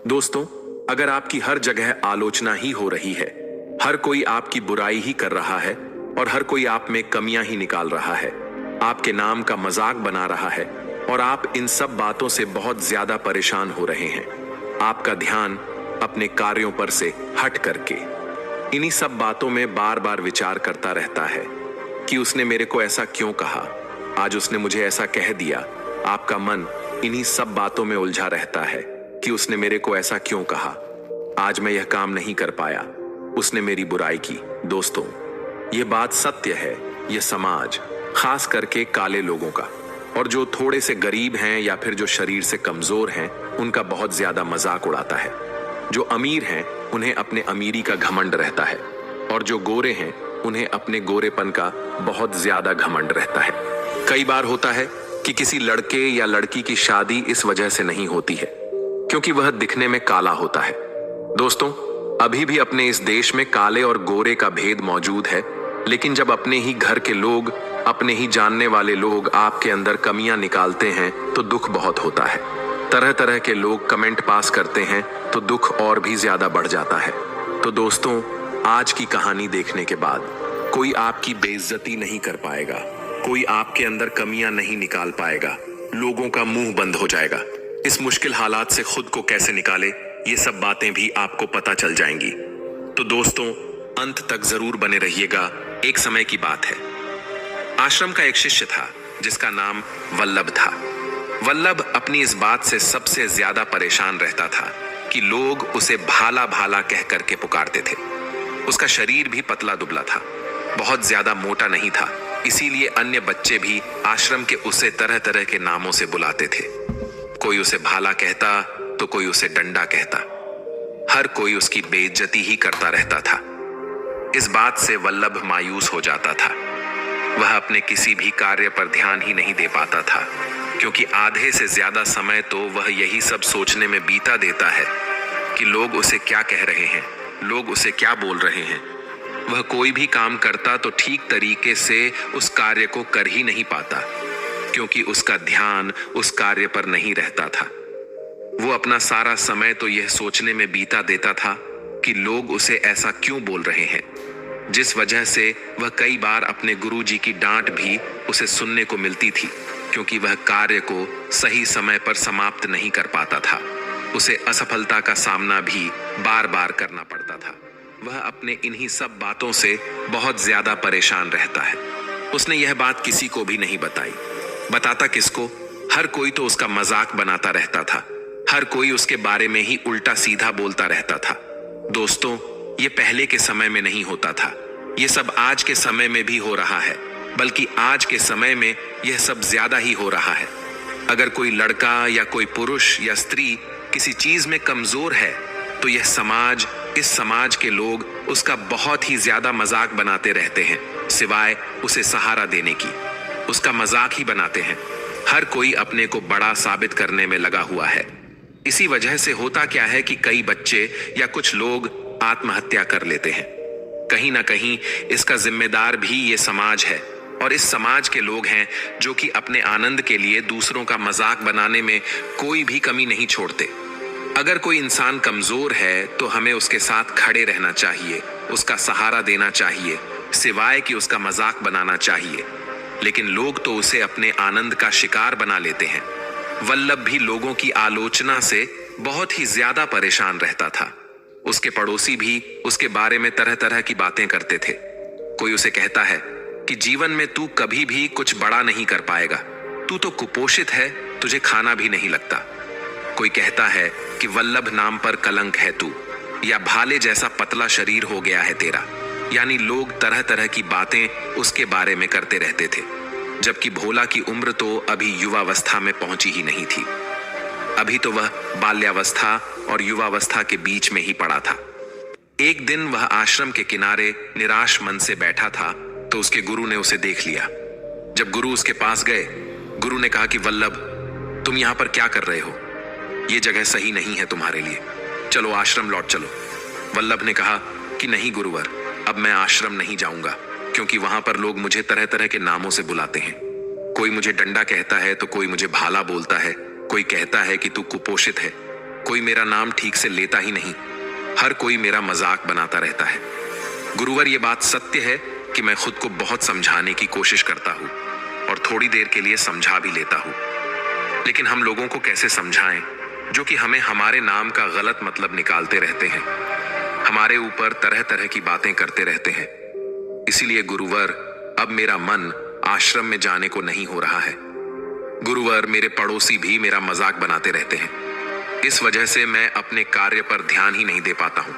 दोस्तों, अगर आपकी हर जगह आलोचना ही हो रही है, हर कोई आपकी बुराई ही कर रहा है और हर कोई आप में कमियां ही निकाल रहा है, आपके नाम का मजाक बना रहा है और आप इन सब बातों से बहुत ज्यादा परेशान हो रहे हैं, आपका ध्यान अपने कार्यों पर से हट करके इन्हीं सब बातों में बार बार विचार करता रहता है कि उसने मेरे को ऐसा क्यों कहा, आज उसने मुझे ऐसा कह दिया। आपका मन इन्हीं सब बातों में उलझा रहता है कि उसने मेरे को ऐसा क्यों कहा, आज मैं यह काम नहीं कर पाया, उसने मेरी बुराई की। दोस्तों, यह बात सत्य है। यह समाज, खास करके काले लोगों का, और जो थोड़े से गरीब हैं या फिर जो शरीर से कमजोर हैं, उनका बहुत ज्यादा मजाक उड़ाता है। जो अमीर हैं उन्हें अपने अमीरी का घमंड रहता है और जो गोरे हैं उन्हें अपने गोरेपन का बहुत ज्यादा घमंड रहता है। कई बार होता है कि किसी लड़के या लड़की की शादी इस वजह से नहीं होती है क्योंकि वह दिखने में काला होता है। दोस्तों, अभी भी अपने इस देश में काले और गोरे का भेद मौजूद है, लेकिन जब अपने ही घर के लोग, अपने ही जानने वाले लोग आपके अंदर कमियां निकालते हैं तो दुख बहुत होता है। तरह तरह के लोग कमेंट पास करते हैं तो दुख और भी ज्यादा बढ़ जाता है। तो दोस्तों, आज की कहानी देखने के बाद कोई आपकी बेइज्जती नहीं कर पाएगा, कोई आपके अंदर कमियां नहीं निकाल पाएगा, लोगों का मुंह बंद हो जाएगा। इस मुश्किल हालात से खुद को कैसे निकाले, ये सब बातें भी आपको पता चल जाएंगी। तो दोस्तों, अंत तक जरूर बने रहिएगा। एक समय की बात है, आश्रम का एक शिष्य था जिसका नाम वल्लभ था। वल्लभ अपनी इस बात से सबसे ज्यादा परेशान रहता था कि लोग उसे भाला भाला कह करके पुकारते थे। उसका शरीर भी पतला दुबला था, बहुत ज्यादा मोटा नहीं था, इसीलिए अन्य बच्चे भी आश्रम के उसे तरह तरह के नामों से बुलाते थे। कोई उसे भाला कहता तो कोई उसे डंडा कहता। हर कोई उसकी बेइज्जती ही करता रहता था। इस बात से वल्लभ मायूस हो जाता था। वह अपने किसी भी कार्य पर ध्यान ही नहीं दे पाता था क्योंकि आधे से ज्यादा समय तो वह यही सब सोचने में बीता देता है कि लोग उसे क्या कह रहे हैं, लोग उसे क्या बोल रहे हैं। वह कोई भी काम करता तो ठीक तरीके से उस कार्य को कर ही नहीं पाता क्योंकि उसका ध्यान उस कार्य पर नहीं रहता था। वो अपना सारा समय तो यह सोचने में बीता देता था कि लोग उसे ऐसा क्यों बोल रहे हैं, जिस वजह से वह कई बार अपने गुरुजी की डांट भी उसे सुनने को मिलती थी क्योंकि वह कार्य को सही समय पर समाप्त नहीं कर पाता था। उसे असफलता का सामना भी बार बार करना पड़ता था। वह अपने इन्हीं सब बातों से बहुत ज्यादा परेशान रहता है। उसने यह बात किसी को भी नहीं बताई। बताता किसको? हर कोई तो उसका मजाक बनाता रहता था। हर कोई उसके बारे में ही उल्टा सीधा बोलता रहता था। दोस्तों, ये पहले के समय में नहीं होता था, ये सब आज के समय में भी हो रहा है, बल्कि आज के समय में यह सब ज्यादा ही हो रहा है। अगर कोई लड़का या कोई पुरुष या स्त्री किसी चीज में कमजोर है तो यह समाज, इस समाज के लोग उसका बहुत ही ज्यादा मजाक बनाते रहते हैं, सिवाय उसे सहारा देने की। उसका मजाक ही बनाते हैं। हर कोई अपने को बड़ा साबित करने में लगा हुआ है। इसी वजह से होता क्या है कि कई बच्चे या कुछ लोग आत्महत्या कर लेते हैं। कहीं ना कहीं इसका जिम्मेदार भी ये समाज है और इस समाज के लोग हैं जो कि अपने आनंद के लिए दूसरों का मजाक बनाने में कोई भी कमी नहीं छोड़ते। अगर कोई इंसान कमजोर है तो हमें उसके साथ खड़े रहना चाहिए, उसका सहारा देना चाहिए, सिवाय कि उसका मजाक बनाना चाहिए। लेकिन लोग तो उसे अपने आनंद का शिकार बना लेते हैं। वल्लभ भी लोगों की आलोचना से बहुत ही ज्यादा परेशान रहता था। उसके पड़ोसी भी उसके बारे में तरह तरह की बातें करते थे। कोई उसे कहता है कि जीवन में तू कभी भी कुछ बड़ा नहीं कर पाएगा, तू तो कुपोषित है, तुझे खाना भी नहीं लगता। कोई कहता है कि वल्लभ नाम पर कलंक है तू, या भाले जैसा पतला शरीर हो गया है तेरा। यानी लोग तरह तरह की बातें उसके बारे में करते रहते थे, जबकि भोला की उम्र तो अभी युवावस्था में पहुंची ही नहीं थी। अभी तो वह बाल्यावस्था और युवावस्था के बीच में ही पड़ा था। एक दिन वह आश्रम के किनारे निराश मन से बैठा था तो उसके गुरु ने उसे देख लिया। जब गुरु उसके पास गए, गुरु ने कहा कि वल्लभ, तुम यहां पर क्या कर रहे हो? ये जगह सही नहीं है तुम्हारे लिए, चलो आश्रम लौट चलो। वल्लभ ने कहा कि नहीं गुरुवर, अब मैं आश्रम नहीं जाऊंगा क्योंकि वहां पर लोग मुझे तरह तरह के नामों से बुलाते हैं। कोई मुझे डंडा कहता है तो कोई मुझे भाला बोलता है, कोई कहता है कि तू कुपोषित है, कोई मेरा नाम ठीक से लेता ही नहीं। हर कोई मेरा मजाक बनाता रहता है। गुरुवर, ये बात सत्य है कि मैं खुद को बहुत समझाने की कोशिश करता हूँ और थोड़ी देर के लिए समझा भी लेता हूँ, लेकिन हम लोगों को कैसे समझाएं जो कि हमें हमारे नाम का गलत मतलब निकालते रहते हैं, हमारे ऊपर तरह तरह की बातें करते रहते हैं। इसीलिए गुरुवर, अब मेरा मन आश्रम में जाने को नहीं हो रहा है। गुरुवर, मेरे पड़ोसी भी मेरा मजाक बनाते रहते हैं। इस वजह से मैं अपने कार्य पर ध्यान ही नहीं दे पाता हूँ।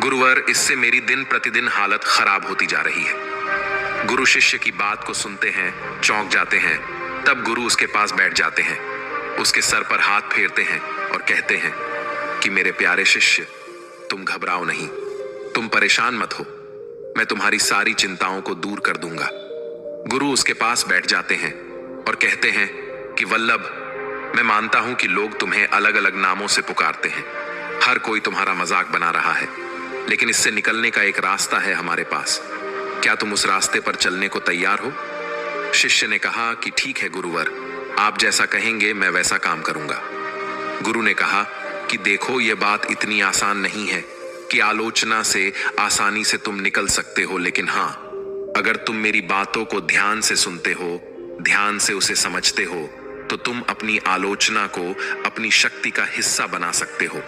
गुरुवर, इससे मेरी दिन प्रतिदिन हालत खराब होती जा रही है। गुरु शिष्य की बात को सुनते हैं, चौंक जाते हैं, तब गुरु उसके पास बैठ जाते हैं, उसके सर पर हाथ फेरते हैं और कहते हैं कि मेरे प्यारे शिष्य, तुम घबराओ नहीं, तुम परेशान मत हो, मैं तुम्हारी सारी चिंताओं को दूर कर दूंगा। गुरु उसके पास बैठ जाते हैं और कहते हैं कि वल्लभ, मैं मानता हूं कि लोग तुम्हें अलग अलग नामों से पुकारते हैं, हर कोई तुम्हारा मजाक बना रहा है, लेकिन इससे निकलने का एक रास्ता है हमारे पास। क्या तुम उस रास्ते पर चलने को तैयार हो? शिष्य ने कहा कि ठीक है गुरुवर, आप जैसा कहेंगे मैं वैसा काम करूंगा। गुरु ने कहा कि देखो, यह बात इतनी आसान नहीं है कि आलोचना से आसानी से तुम निकल सकते हो, लेकिन हाँ, अगर तुम मेरी बातों को ध्यान से सुनते हो, ध्यान से उसे समझते हो, तो तुम अपनी आलोचना को अपनी शक्ति का हिस्सा बना सकते हो।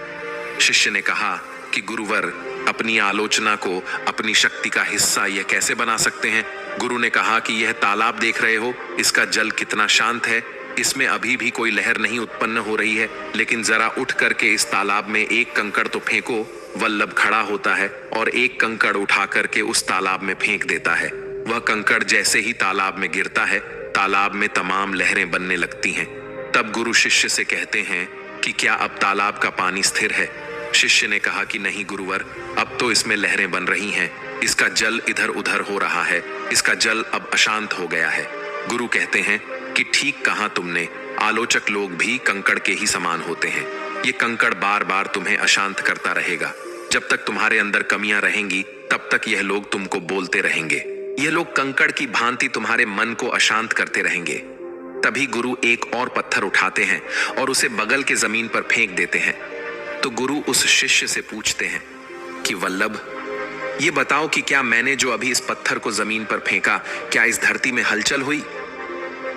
शिष्य ने कहा कि गुरुवर, अपनी आलोचना को अपनी शक्ति का हिस्सा यह कैसे बना सकते हैं? गुरु ने कहा कि यह तालाब देख रहे हो, इसका जल कितना शांत है, इसमें अभी भी कोई लहर नहीं उत्पन्न हो रही है, लेकिन जरा उठ करके इस तालाब में एक कंकड़ तो फेंको। वल्लभ खड़ा होता है और एक कंकड़ उठा करके उस तालाब में फेंक देता है। वह कंकड़ जैसे ही तालाब में गिरता है, तालाब में तमाम लहरें बनने लगती हैं। तब गुरु शिष्य से कहते हैं कि क्या अब तालाब का पानी स्थिर है? शिष्य ने कहा कि नहीं गुरुवर, अब तो इसमें लहरें बन रही हैं, इसका जल इधर उधर हो रहा है, इसका जल अब अशांत हो गया है। गुरु कहते हैं कि ठीक कहा तुमने, आलोचक लोग भी कंकड़ के ही समान होते हैं। ये कंकड़ बार बार तुम्हें अशांत करता रहेगा। जब तक तुम्हारे अंदर कमियां रहेंगी, तब तक यह लोग तुमको बोलते रहेंगे। ये लोग कंकड़ की भांति तुम्हारे मन को अशांत करते रहेंगे। तभी गुरु एक और पत्थर उठाते हैं और उसे बगल के जमीन पर फेंक देते हैं। तो गुरु उस शिष्य से पूछते हैं कि वल्लभ, ये बताओ कि क्या मैंने जो अभी इस पत्थर को जमीन पर फेंका, क्या इस धरती में हलचल हुई?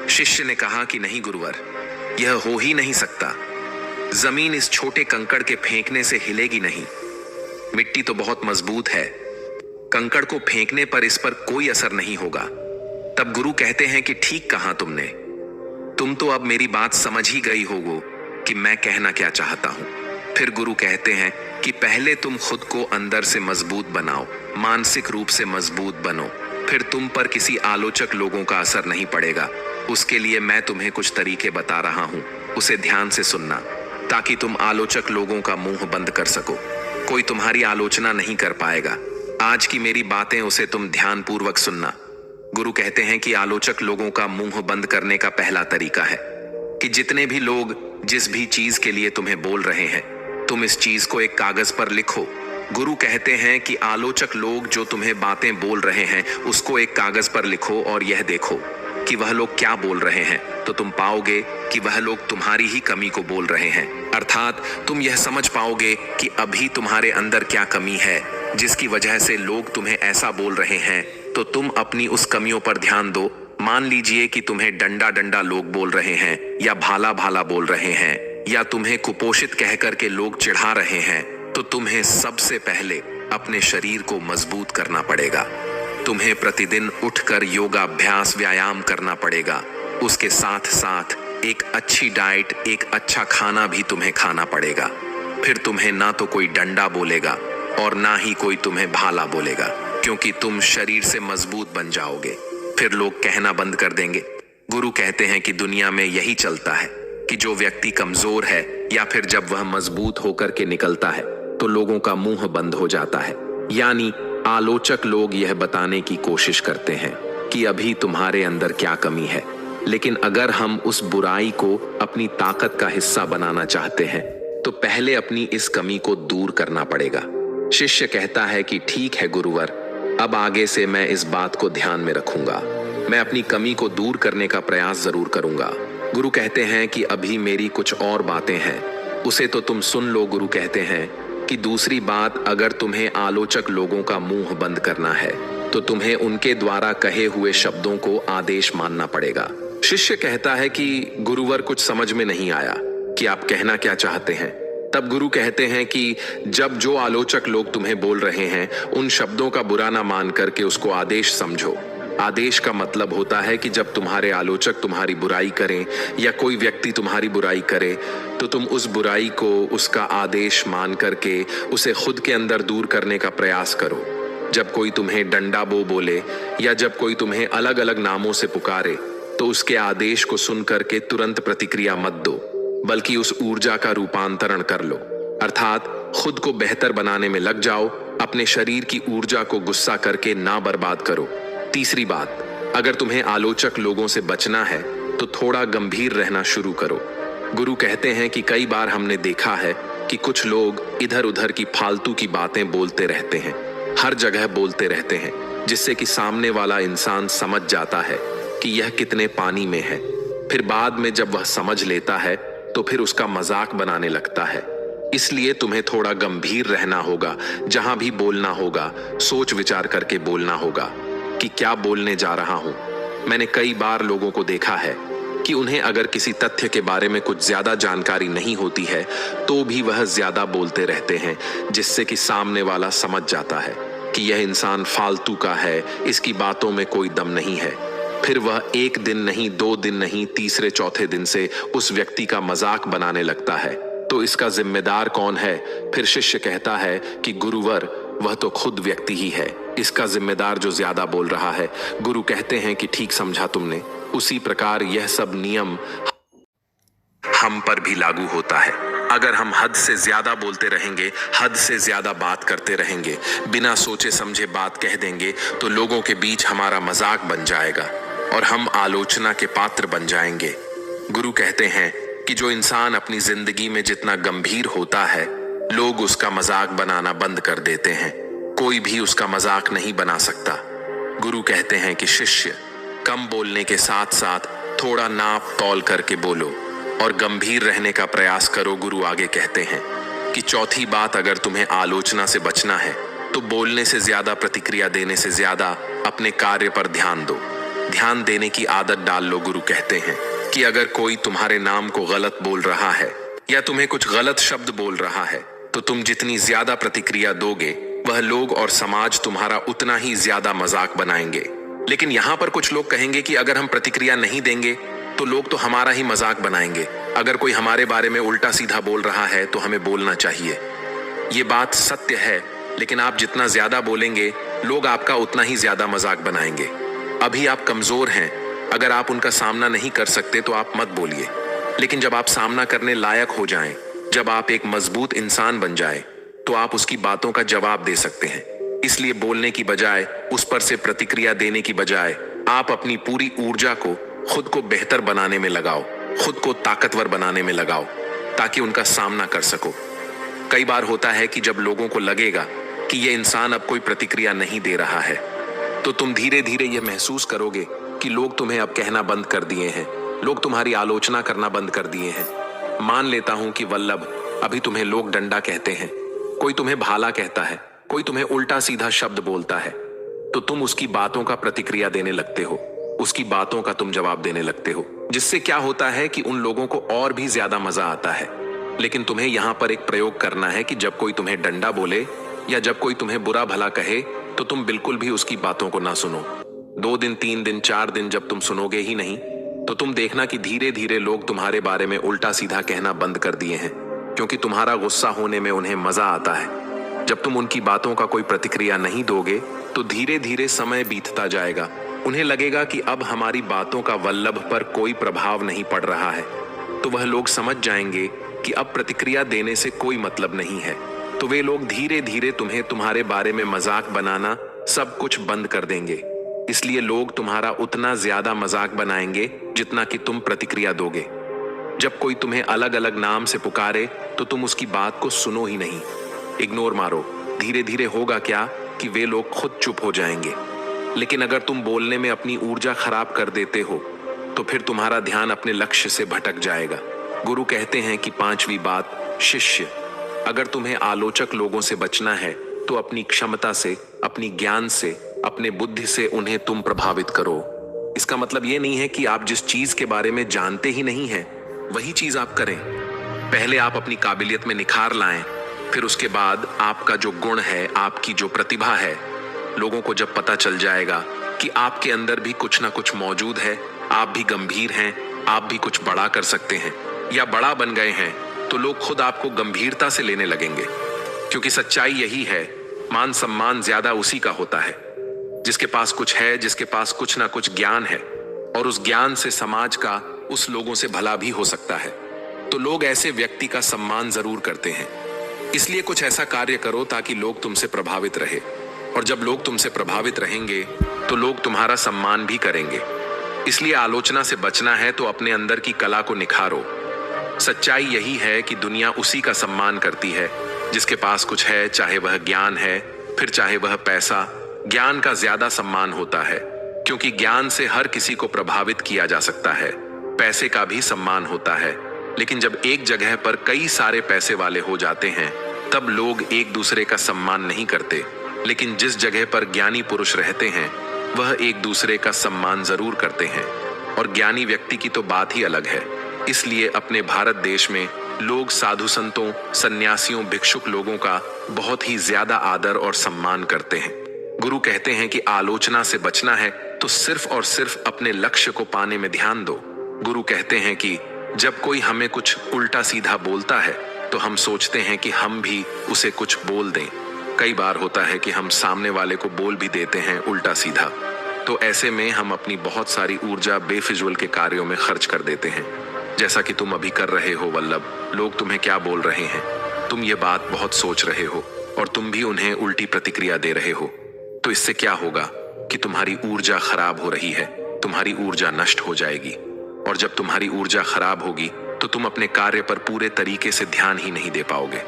शिष्य ने कहा कि नहीं गुरुवर, यह हो ही नहीं सकता। जमीन इस छोटे कंकड़ के फेंकने से हिलेगी नहीं। मिट्टी तो बहुत मजबूत है, कंकड़ को फेंकने पर इस पर कोई असर नहीं होगा। तब गुरु कहते हैं कि ठीक कहा तुमने, तुम तो अब मेरी बात समझ ही गई होगो कि मैं कहना क्या चाहता हूं। फिर गुरु कहते हैं कि पहले तुम खुद को अंदर से मजबूत बनाओ, मानसिक रूप से मजबूत बनो, फिर तुम पर किसी आलोचक लोगों का असर नहीं पड़ेगा। उसके लिए मैं तुम्हें कुछ तरीके बता रहा हूं, उसे ध्यान से सुनना, ताकि तुम आलोचक लोगों का मुंह बंद कर सको। कोई तुम्हारी आलोचना नहीं कर पाएगा। आज की मेरी बातें उसे तुम ध्यान पूर्वक सुनना। गुरु कहते हैं कि आलोचक लोगों का मुंह बंद करने का पहला तरीका है कि जितने भी लोग जिस भी चीज के लिए तुम्हें बोल रहे हैं, तुम इस चीज को एक कागज पर लिखो। गुरु कहते हैं कि आलोचक लोग जो तुम्हें बातें बोल रहे हैं, उसको एक कागज पर लिखो और यह देखो कि वह लोग क्या बोल रहे हैं, तो तुम पाओगे कि वह लोग तुम्हारी ही कमी को बोल रहे हैं। अर्थात तुम यह समझ पाओगे कि अभी तुम्हारे अंदर क्या कमी है जिसकी वजह से लोग तुम्हें ऐसा बोल रहे हैं। तो तुम अपनी उस कमियों पर ध्यान दो। मान लीजिए कि तुम्हें डंडा डंडा लोग बोल रहे हैं, या भाला भाला बोल रहे हैं, या तुम्हें कुपोषित कह करके लोग चिढ़ा रहे हैं, तो तुम्हें सबसे पहले अपने शरीर को मजबूत करना पड़ेगा। तुम्हें प्रतिदिन उठकर योगाभ्यास व्यायाम करना पड़ेगा। उसके साथ साथ एक अच्छी डाइट, एक अच्छा खाना भी तुम्हें खाना पड़ेगा। फिर तुम्हें ना तो कोई डंडा बोलेगा और ना ही कोई तुम्हें भाला बोलेगा, क्योंकि तुम शरीर से मजबूत बन जाओगे। फिर लोग कहना बंद कर देंगे। गुरु कहते हैं कि दुनिया में यही चलता है कि जो व्यक्ति कमजोर है या फिर जब वह मजबूत होकर के निकलता है तो लोगों का मुंह बंद हो जाता है। यानी आलोचक लोग यह बताने की कोशिश करते हैं कि अभी तुम्हारे अंदर क्या कमी है, लेकिन अगर हम उस बुराई को अपनी ताकत का हिस्सा बनाना चाहते हैं तो पहले अपनी इस कमी को दूर करना पड़ेगा। शिष्य कहता है कि ठीक है गुरुवर, अब आगे से मैं इस बात को ध्यान में रखूंगा, मैं अपनी कमी को दूर करने का प्रयास जरूर करूंगा। गुरु कहते हैं कि अभी मेरी कुछ और बातें हैं उसे तो तुम सुन लो। गुरु कहते हैं कि दूसरी बात, अगर तुम्हें आलोचक लोगों का मुंह बंद करना है तो तुम्हें उनके द्वारा कहे हुए शब्दों को आदेश मानना पड़ेगा। शिष्य कहता है कि गुरुवर, कुछ समझ में नहीं आया कि आप कहना क्या चाहते हैं। तब गुरु कहते हैं कि जब जो आलोचक लोग तुम्हें बोल रहे हैं उन शब्दों का बुरा ना मान करके उसको आदेश समझो। आदेश का मतलब होता है कि जब तुम्हारे आलोचक तुम्हारी बुराई करें या कोई व्यक्ति तुम्हारी बुराई करे तो तुम उस बुराई को उसका आदेश मान करके उसे खुद के अंदर दूर करने का प्रयास करो। जब कोई तुम्हें डंडा बोले या जब कोई तुम्हें अलग अलग नामों से पुकारे तो उसके आदेश को सुन करके तुरंत प्रतिक्रिया मत दो, बल्कि उस ऊर्जा का रूपांतरण कर लो। अर्थात खुद को बेहतर बनाने में लग जाओ। अपने शरीर की ऊर्जा को गुस्सा करके ना बर्बाद करो। तीसरी बात, अगर तुम्हें आलोचक लोगों से बचना है तो थोड़ा गंभीर रहना शुरू करो। गुरु कहते हैं कि कई बार हमने देखा है कि कुछ लोग इधर उधर की फालतू की बातें बोलते रहते हैं, हर जगह बोलते रहते हैं, जिससे कि सामने वाला इंसान समझ जाता है कि यह कितने पानी में है। फिर बाद में जब वह समझ लेता है तो फिर उसका मजाक बनाने लगता है। इसलिए तुम्हें थोड़ा गंभीर रहना होगा। जहां भी बोलना होगा सोच विचार करके बोलना होगा कि क्या बोलने जा रहा हूं। मैंने कई बार लोगों को देखा है कि उन्हें अगर किसी तथ्य के बारे में कुछ ज्यादा जानकारी नहीं होती है तो भी वह ज्यादा बोलते रहते हैं, जिससे कि सामने वाला समझ जाता है कि यह इंसान फालतू का है, इसकी बातों में कोई दम नहीं है। फिर वह एक दिन नहीं, 2 दिन नहीं, तीसरे चौथे दिन से उस व्यक्ति का मजाक बनाने लगता है। तो इसका जिम्मेदार कौन है? फिर शिष्य कहता है कि गुरुवर, वह तो खुद व्यक्ति ही है, इसका जिम्मेदार जो ज्यादा बोल रहा है। गुरु कहते हैं कि ठीक समझा तुमने। उसी प्रकार यह सब नियम हम पर भी लागू होता है। अगर हम हद से ज्यादा बोलते रहेंगे, हद से ज्यादा बात करते रहेंगे, बिना सोचे समझे बात कह देंगे तो लोगों के बीच हमारा मजाक बन जाएगा और हम आलोचना के पात्र बन जाएंगे। गुरु कहते हैं कि जो इंसान अपनी जिंदगी में जितना गंभीर होता है, लोग उसका मजाक बनाना बंद कर देते हैं। कोई भी उसका मजाक नहीं बना सकता। गुरु कहते हैं कि शिष्य, कम बोलने के साथ साथ थोड़ा नाप तौल करके बोलो और गंभीर रहने का प्रयास करो। गुरु आगे कहते हैं कि चौथी बात, अगर तुम्हें आलोचना से बचना है तो बोलने से ज्यादा, प्रतिक्रिया देने से ज्यादा अपने कार्य पर ध्यान दो। ध्यान देने की आदत डाल लो। गुरु कहते हैं कि अगर कोई तुम्हारे नाम को गलत बोल रहा है या तुम्हें कुछ गलत शब्द बोल रहा है तो तुम जितनी ज्यादा प्रतिक्रिया दोगे वह लोग और समाज तुम्हारा उतना ही ज्यादा मजाक बनाएंगे। लेकिन यहाँ पर कुछ लोग कहेंगे कि अगर हम प्रतिक्रिया नहीं देंगे तो लोग तो हमारा ही मजाक बनाएंगे। अगर कोई हमारे बारे में उल्टा सीधा बोल रहा है तो हमें बोलना चाहिए। ये बात सत्य है, लेकिन आप जितना ज्यादा बोलेंगे लोग आपका उतना ही ज्यादा मजाक बनाएंगे। अभी आप कमजोर हैं, अगर आप उनका सामना नहीं कर सकते तो आप मत बोलिए। लेकिन जब आप सामना करने लायक हो जाएं, जब आप एक मजबूत इंसान बन जाए तो आप उसकी बातों का जवाब दे सकते हैं। इसलिए बोलने की बजाय, उस पर से प्रतिक्रिया देने की बजाय, आप अपनी पूरी ऊर्जा को खुद को बेहतर बनाने में लगाओ, खुद को ताकतवर बनाने में लगाओ, ताकि उनका सामना कर सको। कई बार होता है कि जब लोगों को लगेगा कि ये इंसान अब कोई प्रतिक्रिया नहीं दे रहा है तो तुम धीरे धीरे ये महसूस करोगे कि लोग तुम्हें अब कहना बंद कर दिए हैं, लोग तुम्हारी आलोचना करना बंद कर दिए हैं। मान लेता हूं कि वल्लभ, अभी तुम्हें लोग डंडा कहते हैं, कोई तुम्हें भाला कहता है, कोई तुम्हें उल्टा सीधा शब्द बोलता है, तो तुम उसकी बातों का प्रतिक्रिया देने लगते हो, उसकी बातों का तुम जवाब देने लगते हो, जिससे क्या होता है कि उन लोगों को और भी ज्यादा मजा आता है। लेकिन तुम्हें यहां पर एक प्रयोग करना है कि जब कोई तुम्हें डंडा बोले या जब कोई तुम्हें बुरा भला कहे तो तुम बिल्कुल भी उसकी बातों को ना सुनो। 2 दिन, 3 दिन, 4 दिन जब तुम सुनोगे ही नहीं तो तुम देखना कि धीरे धीरे लोग तुम्हारे बारे में उल्टा सीधा कहना बंद कर दिए हैं, क्योंकि तुम्हारा गुस्सा होने में उन्हें मजा आता है। जब तुम उनकी बातों का कोई प्रतिक्रिया नहीं दोगे तो धीरे धीरे समय बीतता जाएगा। उन्हें लगेगा कि अब हमारी बातों का वल्लभ पर कोई प्रभाव नहीं पड़ रहा है, तो वह लोग समझ जाएंगे कि अब प्रतिक्रिया देने से कोई मतलब नहीं है। तो वे लोग धीरे धीरे तुम्हें तुम्हारे बारे में मजाक बनाना सब कुछ बंद कर देंगे। इसलिए लोग तुम्हारा उतना ज्यादा मजाक बनाएंगे जितना कि तुम प्रतिक्रिया दोगे। जब कोई तुम्हें अलग अलग नाम से पुकारे तो तुम उसकी बात को सुनो ही नहीं, इग्नोर मारो। धीरे धीरे होगा क्या कि वे लोग खुद चुप हो जाएंगे। लेकिन अगर तुम बोलने में अपनी ऊर्जा खराब कर देते हो तो फिर तुम्हारा ध्यान अपने लक्ष्य से भटक जाएगा। गुरु कहते हैं कि 5वीं बात, शिष्य, अगर तुम्हें आलोचक लोगों से बचना है तो अपनी क्षमता से, अपनी ज्ञान से, अपने बुद्धि से उन्हें तुम प्रभावित करो। इसका मतलब यह नहीं है कि आप जिस चीज के बारे में जानते ही नहीं है वही चीज आप करें। पहले आप अपनी काबिलियत में निखार लाएं, फिर उसके बाद आपका जो गुण है, आपकी जो प्रतिभा है, लोगों को जब पता चल जाएगा कि आपके अंदर भी कुछ ना कुछ मौजूद है, आप भी गंभीर हैं, आप भी कुछ बड़ा कर सकते हैं या बड़ा बन गए हैं, तो लोग खुद आपको गंभीरता से लेने लगेंगे। क्योंकि सच्चाई यही है, मान सम्मान ज्यादा उसी का होता है जिसके पास कुछ है, जिसके पास कुछ ना कुछ ज्ञान है, और उस ज्ञान से समाज का, उस लोगों से भला भी हो सकता है। तो लोग ऐसे व्यक्ति का सम्मान जरूर करते हैं। इसलिए कुछ ऐसा कार्य करो ताकि लोग तुमसे प्रभावित रहे, और जब लोग तुमसे प्रभावित रहेंगे तो लोग तुम्हारा सम्मान भी करेंगे। इसलिए आलोचना से बचना है तो अपने अंदर की कला को निखारो। सच्चाई यही है कि दुनिया उसी का सम्मान करती है जिसके पास कुछ है, चाहे वह ज्ञान है, फिर चाहे वह पैसा। ज्ञान का ज्यादा सम्मान होता है क्योंकि ज्ञान से हर किसी को प्रभावित किया जा सकता है। पैसे का भी सम्मान होता है, लेकिन जब एक जगह पर कई सारे पैसे वाले हो जाते हैं तब लोग एक दूसरे का सम्मान नहीं करते। लेकिन जिस जगह पर ज्ञानी पुरुष रहते हैं वह एक दूसरे का सम्मान जरूर करते हैं, और ज्ञानी व्यक्ति की तो बात ही अलग है। इसलिए अपने भारत देश में लोग साधु संतों, सन्यासियों, भिक्षुक लोगों का बहुत ही ज्यादा आदर और सम्मान करते हैं। गुरु कहते हैं कि आलोचना से बचना है तो सिर्फ और सिर्फ अपने लक्ष्य को पाने में ध्यान दो। गुरु कहते हैं कि जब कोई हमें कुछ उल्टा सीधा बोलता है तो हम सोचते हैं कि हम भी उसे कुछ बोल दें। कई बार होता है कि हम सामने वाले को बोल भी देते हैं उल्टा सीधा। तो ऐसे में हम अपनी बहुत सारी ऊर्जा बेफिजूल के कार्यों में खर्च कर देते हैं, जैसा कि तुम अभी कर रहे हो। वल्लभ, लोग तुम्हें क्या बोल रहे हैं, तुम ये बात बहुत सोच रहे हो और तुम भी उन्हें उल्टी प्रतिक्रिया दे रहे हो। तो इससे क्या होगा कि तुम्हारी ऊर्जा खराब हो रही है, तुम्हारी ऊर्जा नष्ट हो जाएगी। और जब तुम्हारी ऊर्जा खराब होगी तो तुम अपने कार्य पर पूरे तरीके से ध्यान ही नहीं दे पाओगे,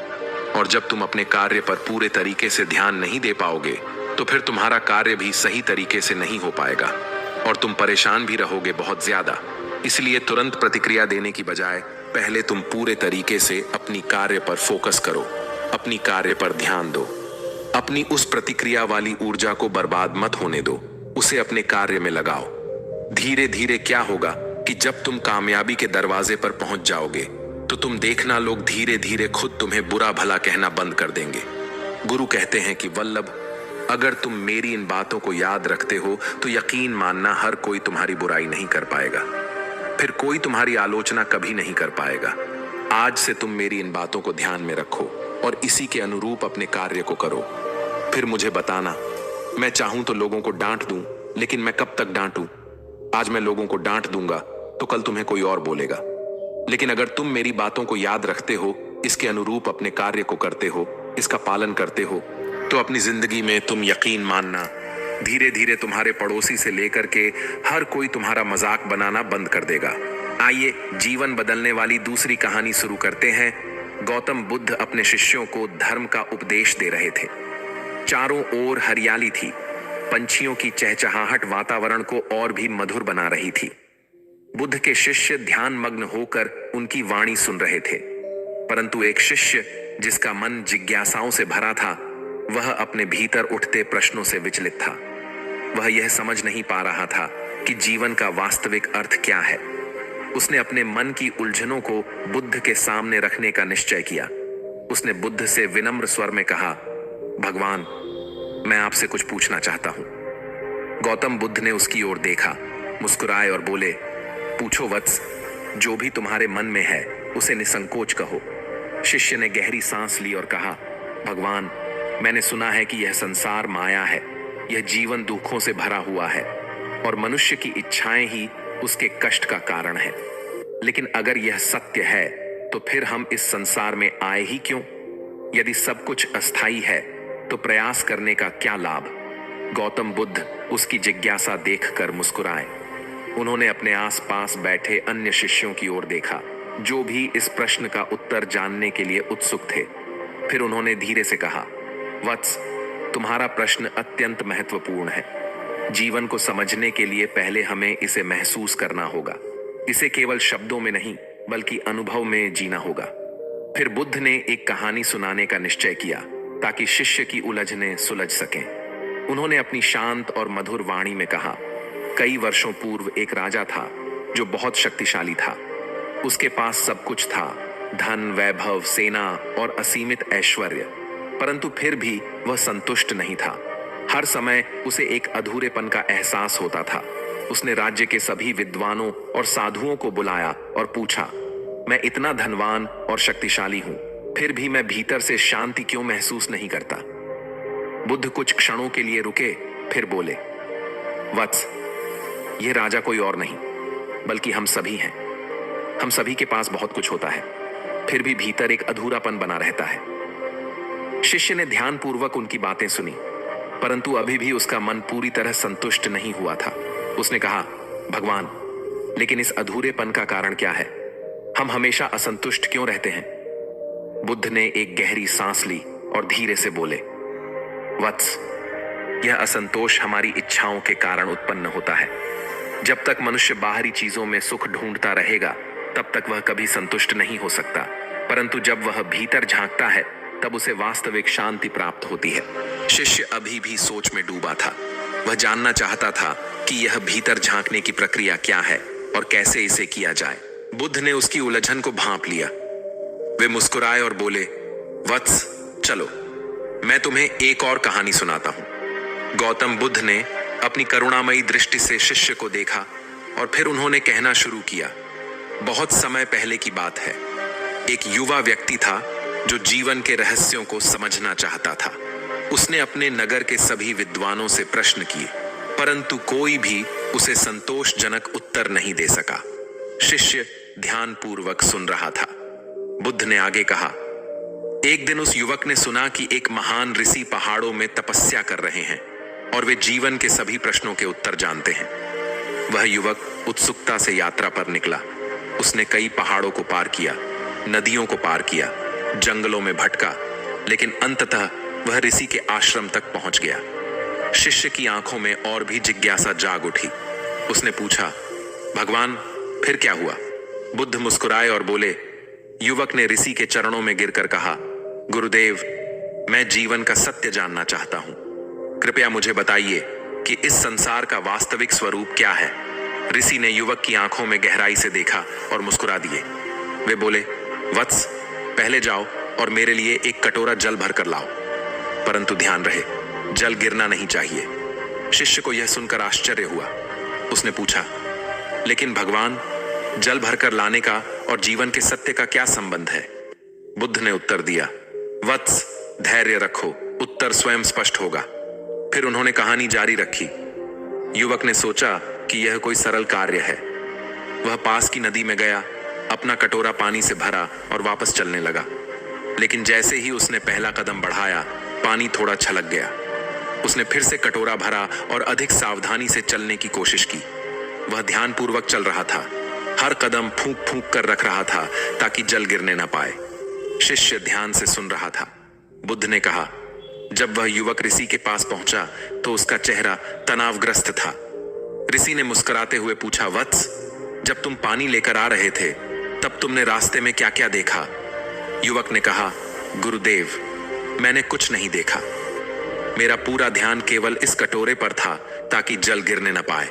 और जब तुम अपने कार्य पर पूरे तरीके से ध्यान नहीं दे पाओगे तो फिर तुम्हारा कार्य भी सही तरीके से नहीं हो पाएगा और तुम परेशान भी रहोगे बहुत ज्यादा। इसलिए तुरंत प्रतिक्रिया देने की बजाय पहले तुम पूरे तरीके से अपनी कार्य पर फोकस करो, अपनी कार्य पर ध्यान दो। अपनी उस प्रतिक्रिया वाली ऊर्जा को बर्बाद मत होने दो, उसे अपने कार्य में लगाओ। धीरे धीरे क्या होगा कि जब तुम कामयाबी के दरवाजे पर पहुंच जाओगे तो तुम देखना, लोग धीरे धीरे खुद तुम्हें बुरा भला कहना बंद कर देंगे। गुरु कहते हैं कि वल्लभ, अगर तुम मेरी इन बातों को याद रखते हो तो यकीन मानना हर कोई तुम्हारी बुराई नहीं कर पाएगा, फिर कोई तुम्हारी आलोचना कभी नहीं कर पाएगा। आज से तुम मेरी इन बातों को ध्यान में रखो और इसी के अनुरूप अपने कार्य को करो। फिर मुझे बताना। मैं चाहूं तो लोगों को डांट दूं, लेकिन मैं कब तक डांटूं? आज मैं लोगों को डांट दूंगा तो कल तुम्हें कोई और बोलेगा। लेकिन अगर तुम मेरी बातों को याद रखते हो, इसके अनुरूप अपने कार्य को करते हो, इसका पालन करते हो, तो अपनी जिंदगी में तुम यकीन मानना, धीरे धीरे तुम्हारे पड़ोसी से लेकर के हर कोई तुम्हारा मजाक बनाना बंद कर देगा। आइए जीवन बदलने वाली दूसरी कहानी शुरू करते हैं। गौतम बुद्ध अपने शिष्यों को धर्म का उपदेश दे रहे थे। चारों ओर हरियाली थी, पंछियों की चहचहाहट वातावरण को और भी मधुर बना रही थी। बुद्ध के शिष्य ध्यान मग्न होकर उनकी वाणी सुन रहे थे, परंतु एक शिष्य जिसका मन जिज्ञासाओं से भरा था, वह अपने भीतर उठते प्रश्नों से विचलित था। वह यह समझ नहीं पा रहा था कि जीवन का वास्तविक अर्थ क्या है। उसने अपने मन की उलझनों को बुद्ध के सामने रखने का निश्चय किया। उसने बुद्ध से विनम्र स्वर में कहा, भगवान, मैं आपसे कुछ पूछना चाहता हूं। गौतम बुद्ध ने उसकी ओर देखा, मुस्कुराए और बोले, पूछो वत्स, जो भी तुम्हारे मन में है उसे निसंकोच कहो। शिष्य ने गहरी सांस ली और कहा, भगवान, मैंने सुना है कि यह संसार माया है, यह जीवन दुखों से भरा हुआ है और मनुष्य की इच्छाएं ही उसके कष्ट का कारण है। लेकिन अगर यह सत्य है तो फिर हम इस संसार में आए ही क्यों? यदि सब कुछ अस्थायी है तो प्रयास करने का क्या लाभ? गौतम बुद्ध उसकी जिज्ञासा देखकर मुस्कुराए। उन्होंने अपने आसपास बैठे अन्य शिष्यों की ओर देखा, जो भी इस प्रश्न का उत्तर जानने के लिए उत्सुक थे। फिर उन्होंने धीरे से कहा, वत्स, तुम्हारा प्रश्न अत्यंत महत्वपूर्ण है। जीवन को समझने के लिए पहले हमें इसे महसूस करना होगा। इसे केवल शब्दों में नहीं बल्कि अनुभव में जीना होगा। फिर बुद्ध ने एक कहानी सुनाने का निश्चय किया ताकि शिष्य की उलझनें सुलझ सकें। उन्होंने अपनी शांत और मधुर वाणी में कहा, कई वर्षों पूर्व एक राजा था जो बहुत शक्तिशाली था। उसके पास सब कुछ था, धन, वैभव, सेना और असीमित ऐश्वर्य, परंतु फिर भी वह संतुष्ट नहीं था। हर समय उसे एक अधूरेपन का एहसास होता था। उसने राज्य के सभी विद्वानों और साधुओं को बुलाया और पूछा, मैं इतना धनवान और शक्तिशाली हूं, फिर भी मैं भीतर से शांति क्यों महसूस नहीं करता? बुद्ध कुछ क्षणों के लिए रुके, फिर बोले, वत्स, यह राजा कोई और नहीं बल्कि हम सभी हैं। हम सभी के पास बहुत कुछ होता है, फिर भी भीतर एक अधूरापन बना रहता है। शिष्य ने ध्यानपूर्वक उनकी बातें सुनी, परंतु अभी भी उसका मन पूरी तरह संतुष्ट नहीं हुआ था। उसने कहा, भगवान, लेकिन इस अधूरेपन का कारण क्या है? हम हमेशा असंतुष्ट क्यों रहते हैं? बुद्ध ने एक गहरी सांस ली और धीरे से बोले, वत्स, यह असंतोष हमारी इच्छाओं के कारण उत्पन्न होता है। जब तक मनुष्य बाहरी चीजों में सुख ढूंढता रहेगा, तब तक वह कभी संतुष्ट नहीं हो सकता, परंतु जब वह भीतर झांकता है, तब उसे वास्तविक शांति प्राप्त होती है। शिष्य अभी भी सोच में डूबा था। वह जानना चाहता था कि यह भीतर झांकने की प्रक्रिया क्या है और कैसे इसे किया जाए। बुद्ध ने उसकी उलझन को भांप लिया। वे मुस्कुराए और बोले, वत्स, चलो, मैं तुम्हें एक और कहानी सुनाता हूं। गौतम बुद्ध ने अपनी करुणामयी दृष्टि से शिष्य को देखा और फिर उन्होंने कहना शुरू किया, बहुत समय पहले की बात है। एक युवा व्यक्ति था जो जीवन के रहस्यों को समझना चाहता था। उसने अपने नगर के सभी विद्वानों से प्रश्न किए, परंतु कोई भी उसे संतोषजनक उत्तर नहीं दे सका। शिष्य ध्यानपूर्वक सुन रहा था। बुद्ध ने आगे कहा, एक दिन उस युवक ने सुना कि एक महान ऋषि पहाड़ों में तपस्या कर रहे हैं और वे जीवन के सभी प्रश्नों के उत्तर जानते हैं। वह युवक उत्सुकता से यात्रा पर निकला। उसने कई पहाड़ों को पार किया, नदियों को पार किया, जंगलों में भटका, लेकिन अंततः वह ऋषि के आश्रम तक पहुंच गया। शिष्य की आंखों में और भी जिज्ञासा जाग उठी। उसने पूछा, भगवान, फिर क्या हुआ? बुद्ध मुस्कुराए और बोले, युवक ने ऋषि के चरणों में गिरकर कहा, गुरुदेव, मैं जीवन का सत्य जानना चाहता हूं। कृपया मुझे बताइए कि इस संसार का वास्तविक स्वरूप क्या है? ऋषि ने युवक की आंखों में गहराई से देखा और मुस्कुरा दिए। वे बोले, वत्स, पहले जाओ और मेरे लिए एक कटोरा जल भरकर लाओ, परंतु ध्यान रहे, जल गिरना नहीं चाहिए। शिष्य को यह सुनकर आश्चर्य हुआ। उसने पूछा, लेकिन भगवान, जल भरकर लाने का और जीवन के सत्य का क्या संबंध है? बुद्ध ने उत्तर दिया, वत्स, धैर्य रखो, उत्तर स्वयं स्पष्ट होगा। फिर उन्होंने कहानी जारी रखी। युवक ने सोचा कि यह कोई सरल कार्य है। वह पास की नदी में गया, अपना कटोरा पानी से भरा और वापस चलने लगा। लेकिन जैसे ही उसने पहला कदम बढ़ाया, पानी थोड़ा छलक गया। उसने फिर से कटोरा भरा और अधिक सावधानी से चलने की कोशिश की। वह ध्यानपूर्वक चल रहा था, हर कदम फूंक फूंक कर रख रहा था ताकि जल गिरने न पाए। शिष्य ध्यान से सुन रहा था। बुद्ध ने कहा, जब वह युवक ऋषि के पास पहुंचा तो उसका चेहरा तनावग्रस्त था। ऋषि ने मुस्कुराते हुए पूछा, वत्स, जब तुम पानी लेकर आ रहे थे तब तुमने रास्ते में क्या क्या देखा? युवक ने कहा, गुरुदेव, मैंने कुछ नहीं देखा। मेरा पूरा ध्यान केवल इस कटोरे पर था ताकि जल गिरने न पाए।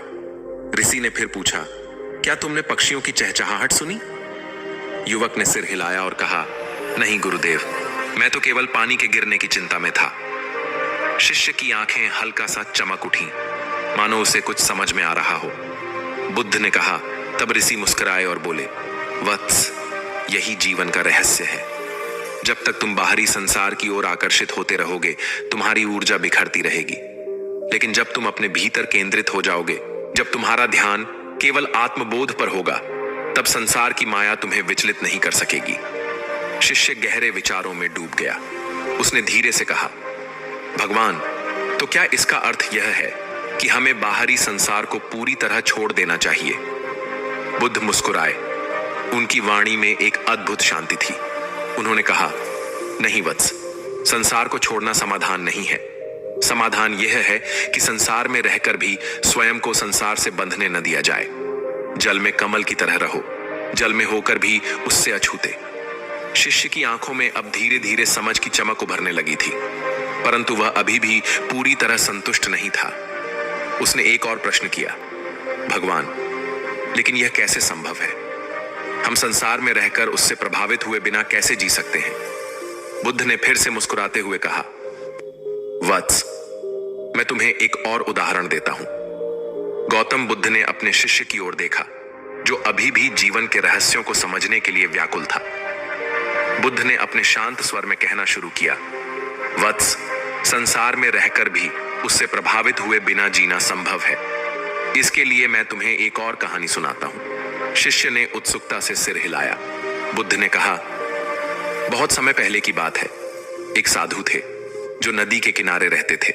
ऋषि ने फिर पूछा, क्या तुमने पक्षियों की चहचहाहट सुनी? युवक ने सिर हिलाया और कहा, नहीं गुरुदेव, मैं तो केवल पानी के गिरने की चिंता में था। शिष्य की आंखें हल्का सा चमक उठी, मानो उसे कुछ समझ में आ रहा हो। बुद्ध ने कहा, तब ऋषि मुस्कुराए और बोले, वत्स, यही जीवन का रहस्य है। जब तक तुम बाहरी संसार की ओर आकर्षित होते रहोगे, तुम्हारी ऊर्जा बिखरती रहेगी। लेकिन जब तुम अपने भीतर केंद्रित हो जाओगे, जब तुम्हारा ध्यान केवल आत्मबोध पर होगा, तब संसार की माया तुम्हें विचलित नहीं कर सकेगी। शिष्य गहरे विचारों में डूब गया। उसने धीरे से कहा, भगवान, तो क्या इसका अर्थ यह है कि हमें बाहरी संसार को पूरी तरह छोड़ देना चाहिए? बुद्ध मुस्कुराए। उनकी वाणी में एक अद्भुत शांति थी। उन्होंने कहा, नहीं वत्स, संसार को छोड़ना समाधान नहीं है। समाधान यह है कि संसार में रहकर भी स्वयं को संसार से बंधने न दिया जाए। जल में कमल की तरह रहो, जल में होकर भी उससे अछूते। शिष्य की आंखों में अब धीरे धीरे समझ की चमक उभरने लगी थी, परंतु वह अभी भी पूरी तरह संतुष्ट नहीं था। उसने एक और प्रश्न किया, भगवान, लेकिन यह कैसे संभव है? हम संसार में रहकर उससे प्रभावित हुए बिना कैसे जी सकते हैं? बुद्ध ने फिर से मुस्कुराते हुए कहा, वत्स, मैं तुम्हें एक और उदाहरण देता हूं। गौतम बुद्ध ने अपने शिष्य की ओर देखा, जो अभी भी जीवन के रहस्यों को समझने के लिए व्याकुल था। बुद्ध ने अपने शांत स्वर में कहना शुरू किया, वत्स, संसार में रहकर भी उससे प्रभावित हुए बिना जीना संभव है। इसके लिए मैं तुम्हें एक और कहानी सुनाता हूं। शिष्य ने उत्सुकता से सिर हिलाया। बुद्ध ने कहा, बहुत समय पहले की बात है। एक साधु थे जो नदी के किनारे रहते थे।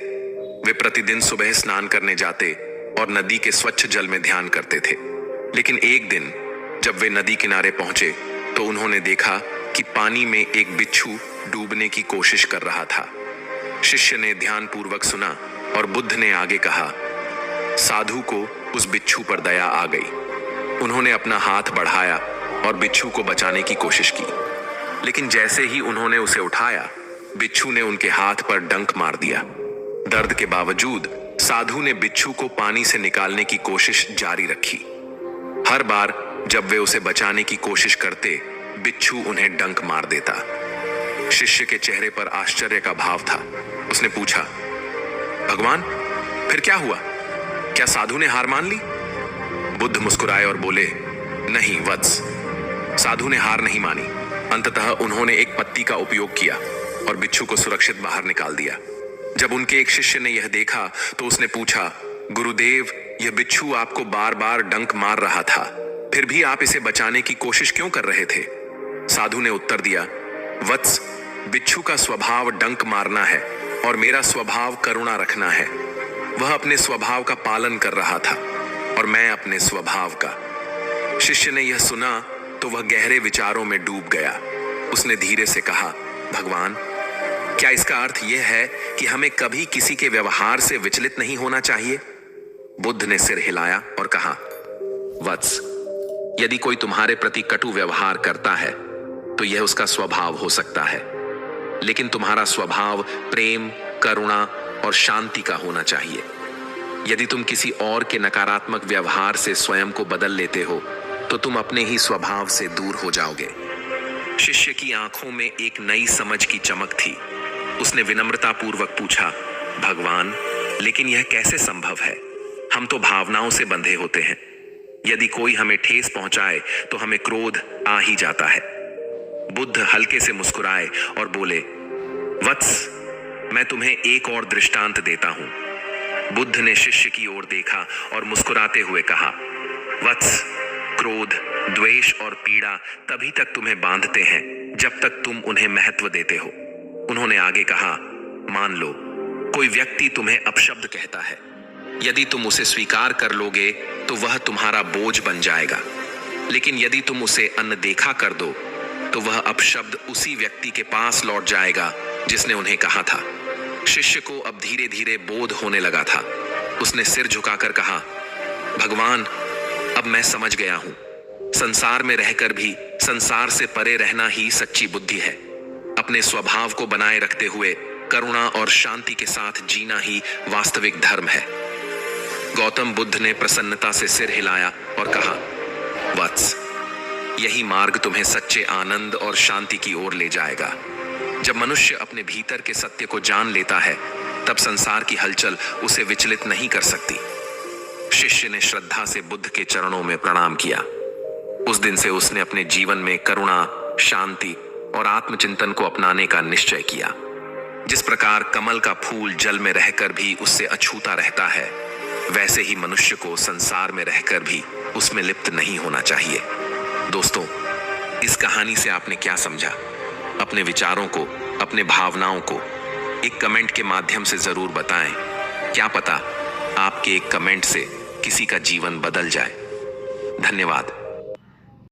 वे प्रतिदिन सुबह स्नान करने जाते और नदी के स्वच्छ जल में ध्यान करते थे। लेकिन एक दिन जब वे नदी किनारे पहुंचे तो उन्होंने देखा कि पानी में एक बिच्छू डूबने की कोशिश कर रहा था। शिष्य ने ध्यानपूर्वक सुना और बुद्ध ने आगे कहा, साधु को उस बिच्छू पर दया आ गई। उन्होंने अपना हाथ बढ़ाया और बिच्छू को बचाने की कोशिश की, लेकिन जैसे ही उन्होंने उसे उठाया, बिच्छू ने उनके हाथ पर डंक मार दिया। दर्द के बावजूद साधु ने बिच्छू को पानी से निकालने की कोशिश जारी रखी। हर बार जब वे उसे बचाने की कोशिश करते, बिच्छू उन्हें डंक मार देता। शिष्य के चेहरे पर आश्चर्य का भाव था। उसने पूछा, भगवान, फिर क्या हुआ? क्या साधु ने हार मान ली? बुद्ध मुस्कुराए और बोले, नहीं वत्स, साधु ने हार नहीं मानी। अंततः उन्होंने एक पत्ती का उपयोग किया और बिच्छू को सुरक्षित बाहर निकाल दिया। जब उनके एक शिष्य ने यह देखा तो उसने पूछा, गुरुदेव, यह बिच्छू आपको बार बार डंक मार रहा था, फिर भी आप इसे बचाने की कोशिश क्यों कर रहे थे? साधु ने उत्तर दिया, वत्स, बिच्छू का स्वभाव डंक मारना है और मेरा स्वभाव करुणा रखना है। वह अपने स्वभाव का पालन कर रहा था और मैं अपने स्वभाव का। शिष्य ने यह सुना तो वह गहरे विचारों में डूब गया। उसने धीरे से कहा, भगवान, क्या इसका अर्थ यह है कि हमें कभी किसी के व्यवहार से विचलित नहीं होना चाहिए? बुद्ध ने सिर हिलाया और कहा, वत्स, यदि कोई तुम्हारे प्रति कटु व्यवहार करता है तो यह उसका स्वभाव हो सकता है, लेकिन तुम्हारा स्वभाव प्रेम, करुणा और शांति का होना चाहिए। यदि तुम किसी और के नकारात्मक व्यवहार से स्वयं को बदल लेते हो तो तुम अपने ही स्वभाव से दूर हो जाओगे। शिष्य की आंखों में एक नई समझ की चमक थी। उसने विनम्रतापूर्वक पूछा, भगवान, लेकिन यह कैसे संभव है? हम तो भावनाओं से बंधे होते हैं। यदि कोई हमें ठेस पहुंचाए तो हमें क्रोध आ ही जाता है। बुद्ध हल्के से मुस्कुराए और बोले, वत्स, मैं तुम्हें एक और दृष्टांत देता हूं। बुद्ध ने शिष्य की ओर देखा और मुस्कुराते हुए कहा, वत्स, क्रोध, द्वेष और पीड़ा तभी तक तुम्हें बांधते हैं जब तक तुम उन्हें महत्व देते हो। उन्होंने आगे कहा, मान लो कोई व्यक्ति तुम्हें अपशब्द कहता है। यदि तुम उसे स्वीकार कर लोगे तो वह तुम्हारा बोझ बन जाएगा, लेकिन यदि तुम उसे अनदेखा कर दो तो वह अपशब्द उसी व्यक्ति के पास लौट जाएगा जिसने उन्हें कहा था। शिष्य को अब धीरे धीरे बोध होने लगा था। उसने सिर झुकाकर कहा, भगवान, अब मैं समझ गया हूं। संसार में रहकर भी संसार से परे रहना ही सच्ची बुद्धि है। अपने स्वभाव को बनाए रखते हुए करुणा और शांति के साथ जीना ही वास्तविक धर्म है। गौतम बुद्ध ने प्रसन्नता से सिर हिलाया और कहा, वत्स, यही मार्ग तुम्हें सच्चे आनंद और शांति की ओर ले जाएगा। जब मनुष्य अपने भीतर के सत्य को जान लेता है, तब संसार की हलचल उसे विचलित नहीं कर सकती। शिष्य ने श्रद्धा से बुद्ध के चरणों में प्रणाम किया। उस दिन से उसने अपने जीवन में करुणा, शांति और आत्मचिंतन को अपनाने का निश्चय किया। जिस प्रकार कमल का फूल जल में रहकर भी उससे अछूता रहता है, वैसे ही मनुष्य को संसार में रहकर भी उसमें लिप्त नहीं होना चाहिए। दोस्तों, इस कहानी से आपने क्या समझा? अपने विचारों को, अपने भावनाओं को एक कमेंट के माध्यम से जरूर बताएं। क्या पता आपके एक कमेंट से किसी का जीवन बदल जाए। धन्यवाद।